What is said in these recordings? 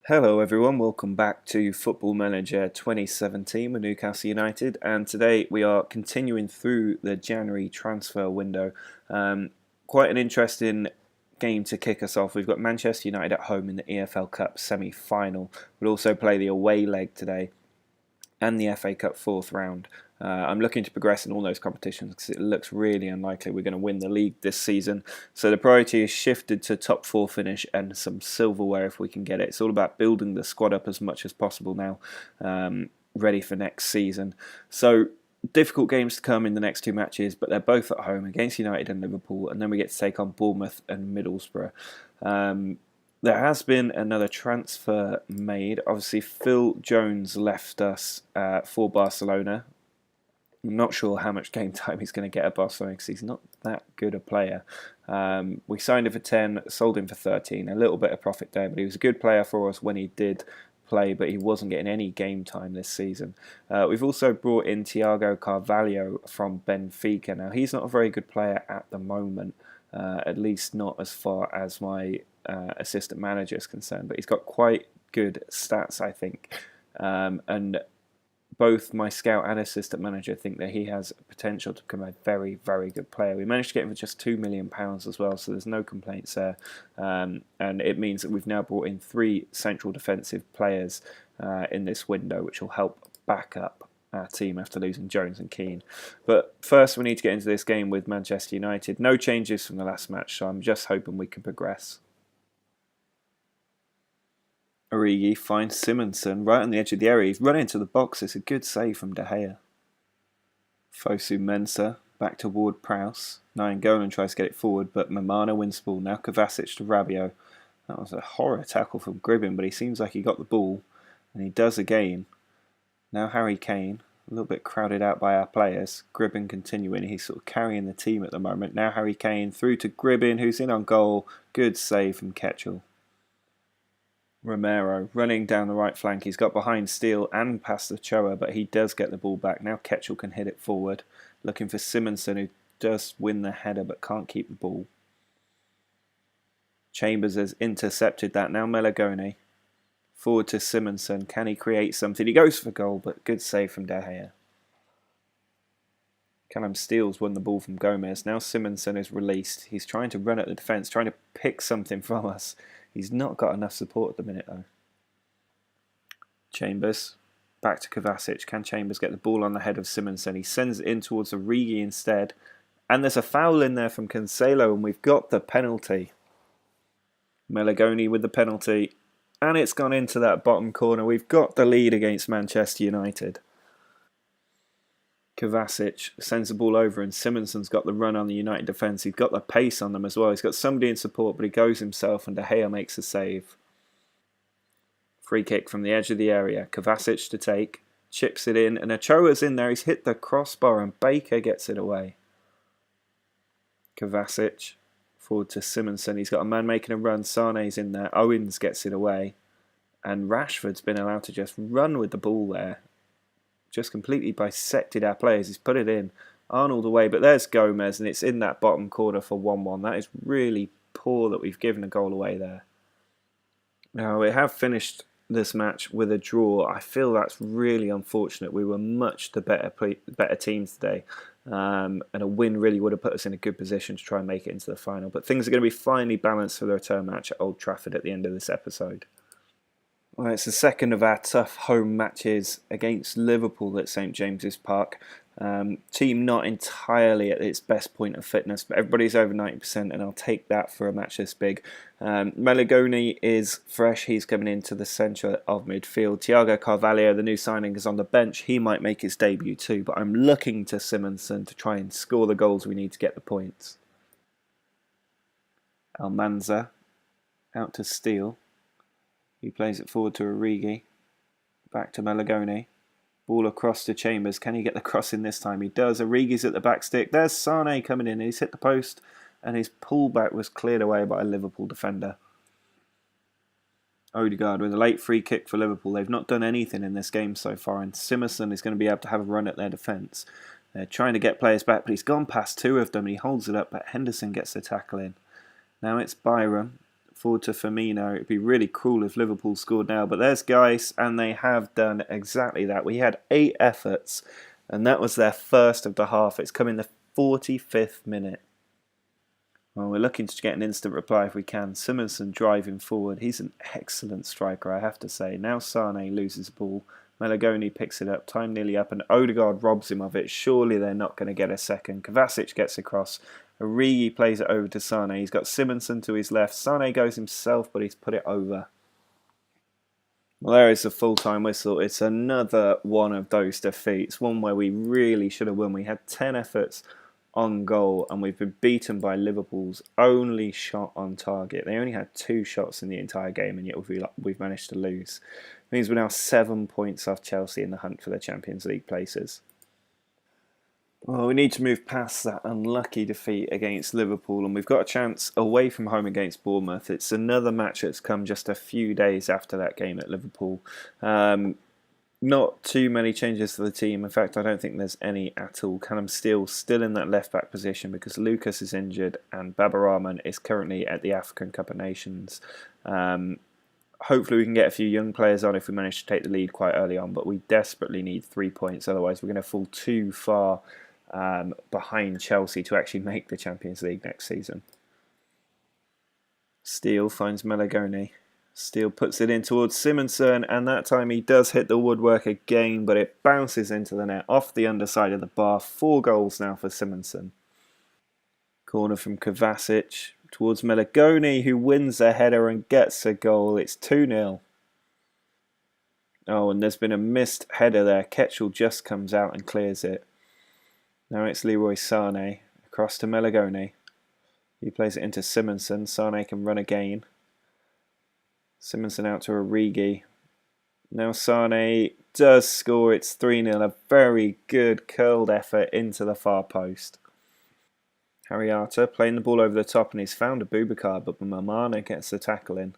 Hello everyone, welcome back to Football Manager 2017 with Newcastle United, and today we are continuing through the January transfer window. Quite an interesting game to kick us off. We've got Manchester United at home in the EFL Cup semi-final. We'll also play the away leg today and the FA Cup fourth round. I'm looking to progress in all those competitions because it looks really unlikely we're going to win the league this season. So the priority is shifted to top four finish and some silverware if we can get it. It's all about building the squad up as much as possible now, ready for next season. So difficult games to come in the next two matches, but they're both at home against United and Liverpool, and then we get to take on Bournemouth and Middlesbrough. There has been another transfer made. Obviously, Phil Jones left us for Barcelona. I'm not sure how much game time he's going to get at Barcelona because he's not that good a player. We signed him for 10, sold him for 13. A little bit of profit there, but he was a good player for us when he did play, but he wasn't getting any game time this season. We've also brought in Thiago Carvalho from Benfica. Now, he's not a very good player at the moment, at least not as far as my assistant manager is concerned, but he's got quite good stats, I think. And both my scout and assistant manager think that he has potential to become a very, very good player. We managed to get him for just £2 million as well, so there's no complaints there. And it means that we've now brought in three central defensive players in this window, which will help back up our team after losing Jones and Keane. But first, we need to get into this game with Manchester United. No changes from the last match, so I'm just hoping we can progress. Origi finds Simonson right on the edge of the area. He's run into the box. It's a good save from De Gea. Fosu Mensah back to Ward-Prowse. Nainggolan tries to get it forward, but Mamana wins the ball. Now Kovacic to Rabiot. That was a horror tackle from Gribbin, but he seems like he got the ball, and he does again. Now Harry Kane, a little bit crowded out by our players. Gribbin continuing. He's sort of carrying the team at the moment. Now Harry Kane through to Gribbin, who's in on goal. Good save from Ketchel. Romero running down the right flank. He's got behind Steele and past Ochoa, but he does get the ball back. Now Ketchel can hit it forward. Looking for Simonson, who does win the header but can't keep the ball. Chambers has intercepted that. Now Melagoni. Forward to Simonson. Can he create something? He goes for goal, but good save from De Gea. Callum Steele's won the ball from Gomez. Now Simonson is released. He's trying to run at the defence, trying to pick something from us. He's not got enough support at the minute, though. Chambers, back to Kovacic. Can Chambers get the ball on the head of Simonson? He sends it in towards Origi instead. And there's a foul in there from Cancelo, and we've got the penalty. Melagoni with the penalty. And it's gone into that bottom corner. We've got the lead against Manchester United. Kovacic sends the ball over, and Simonson's got the run on the United defence. He's got the pace on them as well. He's got somebody in support, but he goes himself, and De Gea makes a save. Free kick from the edge of the area. Kovacic to take. Chips it in, and Ochoa's in there. He's hit the crossbar, and Baker gets it away. Kovacic forward to Simonson. He's got a man making a run. Sane's in there. Owens gets it away. And Rashford's been allowed to just run with the ball there. Just completely bisected our players. He's put it in. Arnold away, but there's Gomez, and it's in that bottom corner for 1-1. That is really poor that we've given a goal away there. Now, we have finished this match with a draw. I feel that's really unfortunate. We were much the better team today, and a win really would have put us in a good position to try and make it into the final. But things are going to be finely balanced for the return match at Old Trafford at the end of this episode. Well, it's the second of our tough home matches against Liverpool at St James's Park. Team not entirely at its best point of fitness, but everybody's over 90%, and I'll take that for a match this big. Melagoni is fresh. He's coming into the centre of midfield. Thiago Carvalho, the new signing, is on the bench. He might make his debut too, but I'm looking to Simonson to try and score the goals we need to get the points. Almanza out to Steele. He plays it forward to Origi. Back to Melagoni. Ball across to Chambers. Can he get the cross in this time? He does. Origi's at the back stick. There's Sane coming in. He's hit the post, and his pullback was cleared away by a Liverpool defender. Odegaard with a late free kick for Liverpool. They've not done anything in this game so far, and Simonson is going to be able to have a run at their defence. They're trying to get players back, but he's gone past two of them, and he holds it up, but Henderson gets the tackle in. Now it's Byram. forward to Firmino. It'd be really cruel if Liverpool scored now, but there's Geis, and they have done exactly that. We had 8 efforts, and that was their first of the half. It's come in the 45th minute. Well, we're looking to get an instant reply if we can. Simonson driving forward. He's an excellent striker, I have to say. Now Sane loses the ball. Malagoni picks it up. Time nearly up, and Odegaard robs him of it. Surely they're not going to get a second. Kovacic gets across. Origi plays it over to Sane. He's got Simonson to his left. Sane goes himself, but he's put it over. Well, there is the full-time whistle. It's another one of those defeats. One where we really should have won. We had 10 efforts on goal, and we've been beaten by Liverpool's only shot on target. They only had 2 shots in the entire game, and yet we've managed to lose. It means we're now 7 points off Chelsea in the hunt for the Champions League places. Well, we need to move past that unlucky defeat against Liverpool, and we've got a chance away from home against Bournemouth. It's another match that's come just a few days after that game at Liverpool. Not too many changes to the team. In fact, I don't think there's any at all. Callum Steele still in that left-back position because Lucas is injured and Baba Rahman is currently at the African Cup of Nations. Hopefully we can get a few young players on if we manage to take the lead quite early on, but we desperately need 3 points. Otherwise, we're going to fall too far behind Chelsea to actually make the Champions League next season. Steele finds Malagoni. Steele puts it in towards Simonson, and that time he does hit the woodwork again, but it bounces into the net off the underside of the bar. 4 goals now for Simonson. Corner from Kovacic towards Malagoni, who wins a header and gets a goal. It's 2-0. Oh, and there's been a missed header there. Ketchel just comes out and clears it. Now it's Leroy Sane across to Malagoni. He plays it into Simonson. Sane can run again. Simonson out to Origi. Now Sane does score. It's 3-0. A very good curled effort into the far post. Harriata playing the ball over the top, and he's found a Boubacar, but Mamana gets the tackle in.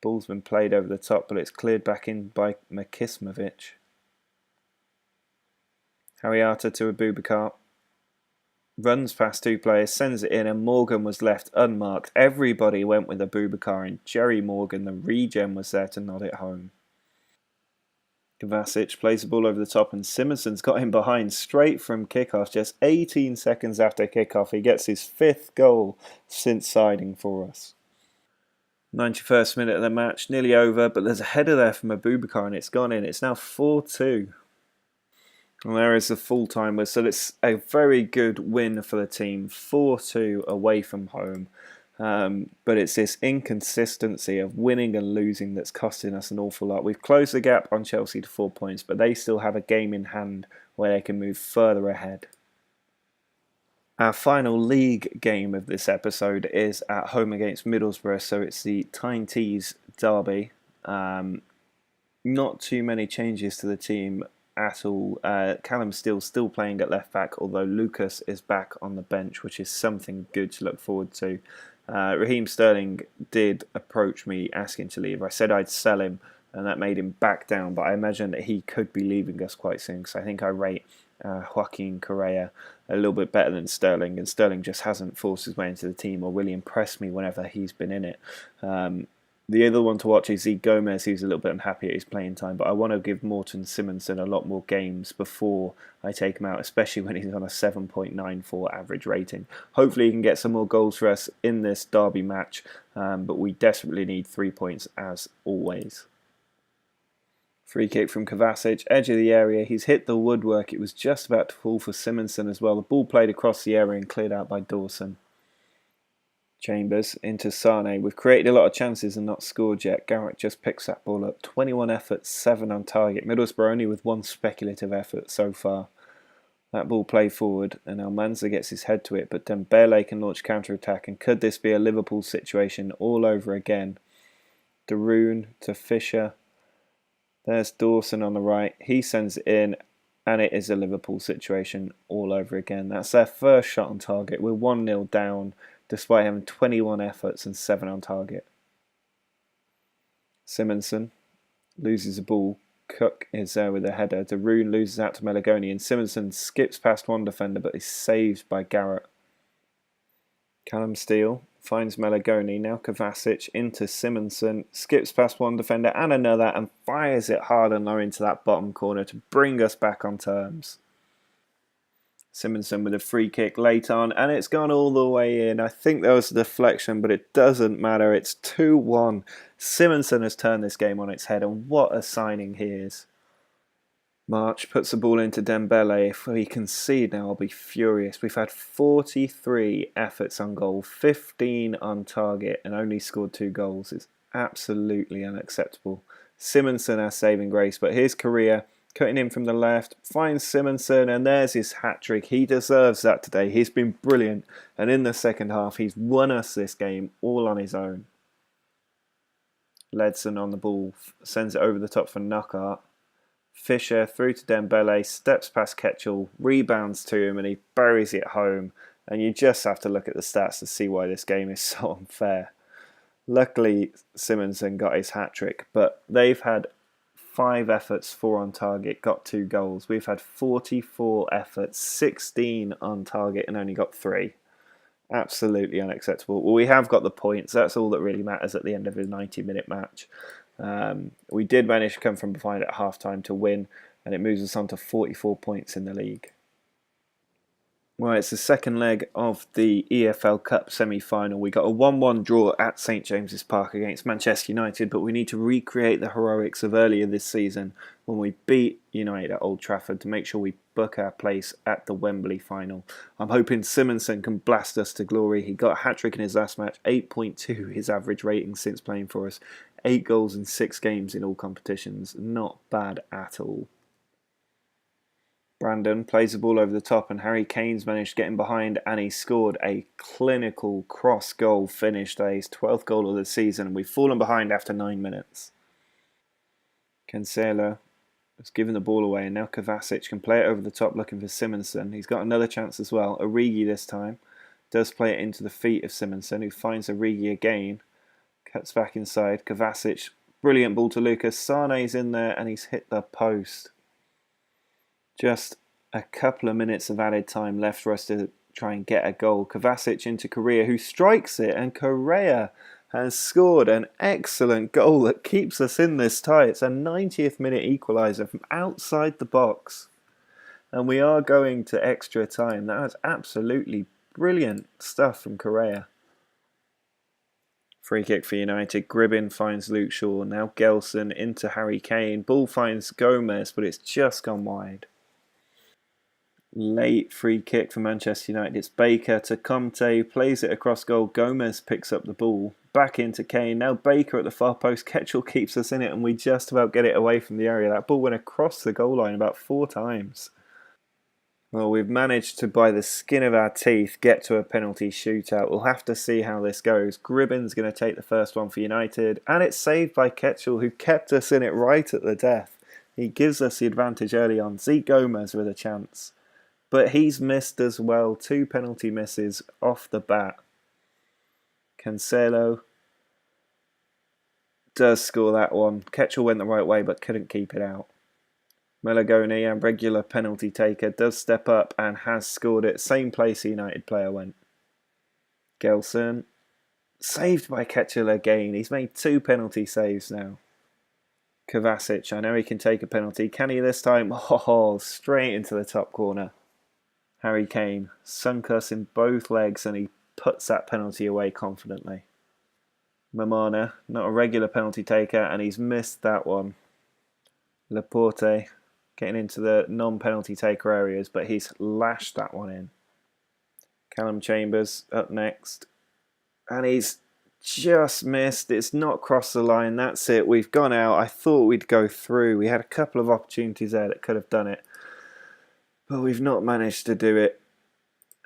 Ball's been played over the top, but it's cleared back in by Makismovic. Harriata to a Boubacar. Runs past 2 players, sends it in, and Morgan was left unmarked. Everybody went with a Boubacar, and Jerry Morgan, the regen, was there to nod it home. Kovacic plays the ball over the top, and Simonson's got him behind straight from kickoff. Just 18 seconds after kickoff, he gets his 5th goal since signing for us. 91st minute of the match, nearly over, but there's a header there from a Boubacar, and it's gone in. It's now 4-2. Well, there is the full-time whistle. It's a very good win for the team, 4-2 away from home. But it's this inconsistency of winning and losing that's costing us an awful lot. We've closed the gap on Chelsea to 4 points, but they still have a game in hand where they can move further ahead. Our final league game of this episode is at home against Middlesbrough, so it's the Tyne Tees derby. Not too many changes to the team at all. Callum Steele still playing at left back, although Lucas is back on the bench, which is something good to look forward to. Raheem Sterling did approach me asking to leave. I said I'd sell him, and that made him back down, but I imagine that he could be leaving us quite soon, because I think I rate Joaquin Correa a little bit better than Sterling, and Sterling just hasn't forced his way into the team or really impressed me whenever he's been in it. The other one to watch is Zeke Gomez, who's a little bit unhappy at his playing time, but I want to give Morton Simonson a lot more games before I take him out, especially when he's on a 7.94 average rating. Hopefully he can get some more goals for us in this derby match, but we desperately need 3 points as always. Free kick from Kovacic, edge of the area. He's hit the woodwork. It was just about to fall for Simonson as well. The ball played across the area and cleared out by Dawson. Chambers into Sane. We've created a lot of chances and not scored yet. Garrett just picks that ball up. 21 efforts, 7 on target. Middlesbrough only with 1 speculative effort so far. That ball played forward, and Almanza gets his head to it, but Dembele can launch counter-attack. And could this be a Liverpool situation all over again? Darun to Fisher. There's Dawson on the right. He sends it in, and it is a Liverpool situation all over again. That's their first shot on target. We're 1-0 down, despite having 21 efforts and 7 on target. Simonson loses the ball. Cook is there with a header. Darun loses out to Malagoni, and Simonson skips past one defender, but is saved by Garrett. Callum Steele finds Melagoni, now Kovacic into Simonsen, skips past one defender and another and fires it hard and low into that bottom corner to bring us back on terms. Simonsen with a free kick late on, and it's gone all the way in. I think there was a deflection, but it doesn't matter. It's 2-1. Simonsen has turned this game on its head, and what a signing he is. March puts the ball into Dembele. If we concede now, I'll be furious. We've had 43 efforts on goal, 15 on target, and only scored 2 goals. It's absolutely unacceptable. Simonsen has saving grace, but here's Correa cutting in from the left, finds Simonsen, and there's his hat-trick. He deserves that today. He's been brilliant, and in the second half, he's won us this game all on his own. Ledson on the ball, sends it over the top for Knockaert. Fisher through to Dembele, steps past Ketchel, rebounds to him, and he buries it home. And you just have to look at the stats to see why this game is so unfair. Luckily, Simonsen got his hat-trick, but they've had 5 efforts, 4 on target, got 2 goals. We've had 44 efforts, 16 on target, and only got 3. Absolutely unacceptable. Well, we have got the points. That's all that really matters at the end of a 90-minute match. We did manage to come from behind at half-time to win, and it moves us on to 44 points in the league. Well, it's the second leg of the EFL Cup semi-final. We got a 1-1 draw at St James's Park against Manchester United, but we need to recreate the heroics of earlier this season when we beat United at Old Trafford to make sure we book our place at the Wembley final. I'm hoping Simonsen can blast us to glory. He got a hat-trick in his last match, 8.2 his average rating since playing for us. 8 goals in 6 games in all competitions. Not bad at all. Brandon plays the ball over the top, and Harry Kane's managed to get in behind, and he scored a clinical cross-goal finish. His 12th goal of the season, and we've fallen behind after 9 minutes. Cancelo has given the ball away, and now Kovacic can play it over the top looking for Simonsen. He's got another chance as well. Origi this time does play it into the feet of Simonsen, who finds Origi again. Cuts back inside. Kovacic, brilliant ball to Lucas. Sane's in there, and he's hit the post. Just a couple of minutes of added time left for us to try and get a goal. Kovacic into Correa, who strikes it, and Correa has scored an excellent goal that keeps us in this tie. It's a 90th minute equaliser from outside the box. And we are going to extra time. That was absolutely brilliant stuff from Correa. Free kick for United. Gribbin finds Luke Shaw. Now Gelson into Harry Kane. Ball finds Gomez, but it's just gone wide. Late free kick for Manchester United. It's Baker to Conte, plays it across goal. Gomez picks up the ball. Back into Kane. Now Baker at the far post. Ketchel keeps us in it, and we just about get it away from the area. That ball went across the goal line about 4 times. Well, we've managed to, by the skin of our teeth, get to a penalty shootout. We'll have to see how this goes. Gribbin's going to take the first one for United, and it's saved by Ketchel, who kept us in it right at the death. He gives us the advantage early on. Zeke Gomez with a chance. But he's missed as well. 2 penalty misses off the bat. Cancelo does score that one. Ketchel went the right way but couldn't keep it out. Melagoni, a regular penalty taker, does step up and has scored it. Same place the United player went. Gelson, saved by Ketchel again. He's made 2 penalty saves now. Kovacic, I know he can take a penalty. Can he this time? Oh, straight into the top corner. Harry Kane sunk us in both legs, and he puts that penalty away confidently. Mamana, not a regular penalty taker, and he's missed that one. Laporte getting into the non-penalty taker areas, but he's lashed that one in. Callum Chambers up next, and he's just missed. It's not crossed the line. That's it. We've gone out. I thought we'd go through. We had a couple of opportunities there that could have done it, but we've not managed to do it,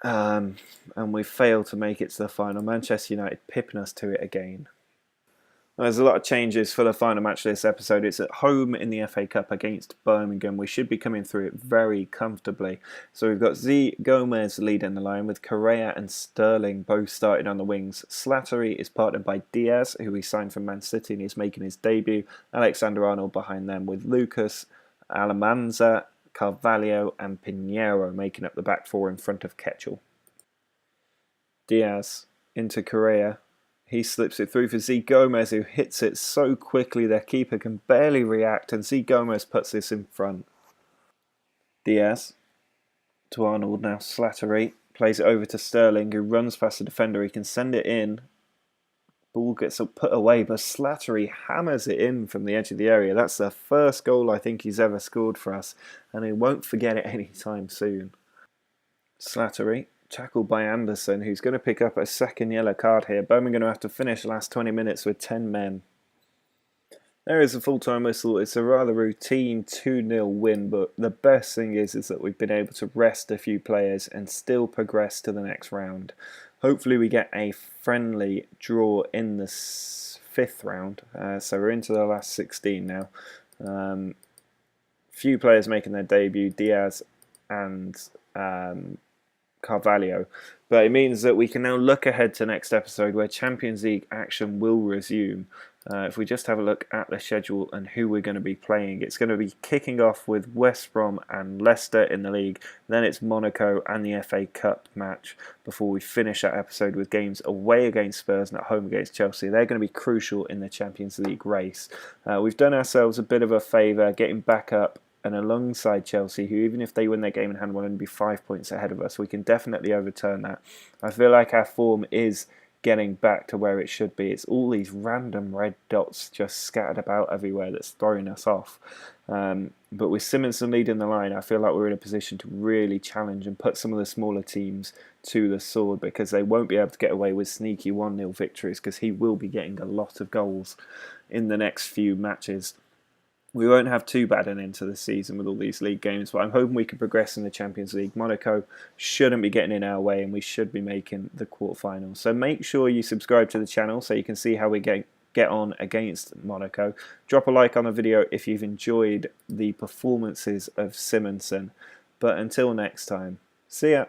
and we've failed to make it to the final. Manchester United pipping us to it again. There's a lot of changes for the final match of this episode. It's at home in the FA Cup against Birmingham. We should be coming through it very comfortably. So we've got Z Gomez leading the line with Correa and Sterling both starting on the wings. Slattery is partnered by Diaz, who he signed from Man City and is making his debut. Alexander-Arnold behind them with Lucas, Alamanza, Carvalho and Pinheiro making up the back four in front of Ketchel. Diaz into Correa. He slips it through for Z Gomez, who hits it so quickly their keeper can barely react, and Z Gomez puts this in front. Diaz to Arnold, now Slattery plays it over to Sterling, who runs past the defender. He can send it in. Ball gets put away, but Slattery hammers it in from the edge of the area. That's the first goal I think he's ever scored for us, and he won't forget it anytime soon. Slattery, tackled by Anderson, who's going to pick up a second yellow card here. Bowman going to have to finish the last 20 minutes with 10 men. There is a full-time whistle. It's a rather routine 2-0 win, but the best thing is that we've been able to rest a few players and still progress to the next round. Hopefully we get a friendly draw in the 5th round, so we're into the last 16 now. Few players making their debut, Diaz and Carvalho, but it means that we can now look ahead to next episode where Champions League action will resume. If we just have a look at the schedule and who we're going to be playing, it's going to be kicking off with West Brom and Leicester in the league, then it's Monaco and the FA Cup match before we finish that episode with games away against Spurs and at home against Chelsea. They're going to be crucial in the Champions League race. We've done ourselves a bit of a favour getting back up and alongside Chelsea, who even if they win their game in hand will only be 5 points ahead of us. We can definitely overturn that. I feel like our form is getting back to where it should be. It's all these random red dots just scattered about everywhere that's throwing us off. But with Simonson leading the line, I feel like we're in a position to really challenge and put some of the smaller teams to the sword, because they won't be able to get away with sneaky 1-0 victories, because he will be getting a lot of goals in the next few matches. We won't have too bad an end to the season with all these league games, but I'm hoping we can progress in the Champions League. Monaco shouldn't be getting in our way, and we should be making the quarterfinals. So make sure you subscribe to the channel so you can see how we get on against Monaco. Drop a like on the video if you've enjoyed the performances of Simonson. But until next time, see ya!